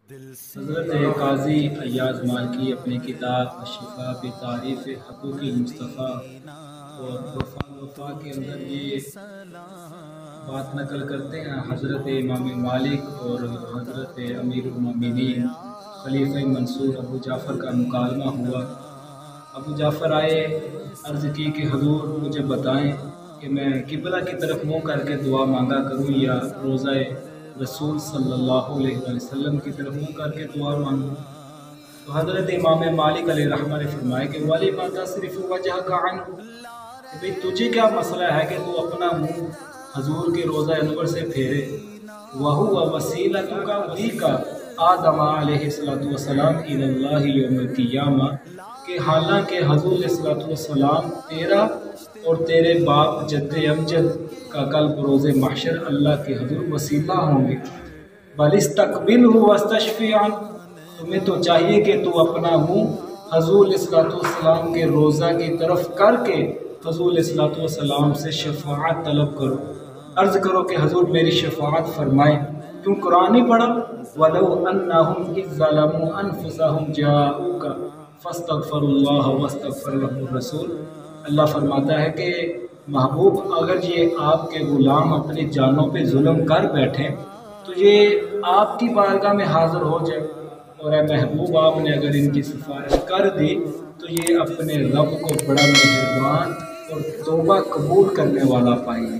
حضرت قاضی ایاز مالکی اپنی کتاب الشفاء بتعریف حقوق المصطفیٰ اور وفا کے اندر یہ بات نقل کرتے ہیں۔ حضرت امام مالک اور حضرت امیر المومنین خلیفہ منصور ابو جعفر کا مکالمہ ہوا۔ ابو جعفر آئے، عرض کی کہ حضور مجھے بتائیں کہ میں قبلہ کی طرف منہ کر کے دعا مانگا کروں یا روضہ رسول صلی اللہ علیہ وسلم کی طرف منہ کر کے دعا مانگوں؟ تو حضرت امام مالک علیہ رحمہ نے فرمایا کہ وَلِمَ تَصْرِفُ وَجْهَكَ عَنْهُ، کہ بھئی تجھے کیا مسئلہ ہے کہ تو اپنا منہ حضور کے روضہ انور سے پھیرے؟ وَهُوَ وَسِيلَتُكَ بِكَ آدم علیہ السلام إِلَى اللَّهِ يَوْمَ الْقِيَامَةِ، کہ حالانکہ حضور علیہ السلام تیرا اور تیرے باپ جد امجد کا کل بروز محشر اللہ کے حضور وسیلہ ہوں گے۔ بل استقبلہ واستشفی عنہ، تمہیں تو چاہیے کہ تو اپنا منہ حضور علیہ السلام کے روضہ کی طرف کر کے حضور علیہ السلام سے شفاعت طلب کرو، عرض کرو کہ حضور میری شفاعت فرمائیں۔ تم قرآن نہیں پڑھا؟ وَلَوْ أَنَّهُمْ إِذ ظَّلَمُوا أَنفُسَهُمْ جَاءُوكَ فَاسْتَغْفَرُوا اللَّهَ وَاسْتَغْفَرَ لَهُمُ الرَّسُولُ۔ اللہ فرماتا ہے کہ محبوب اگر یہ آپ کے غلام اپنی جانوں پہ ظلم کر بیٹھیں تو یہ آپ کی بارگاہ میں حاضر ہو جائے، اور اے محبوب آپ نے اگر ان کی سفارش کر دی تو یہ اپنے رب کو بڑا مہربان اور توبہ قبول کرنے والا پائیں گے۔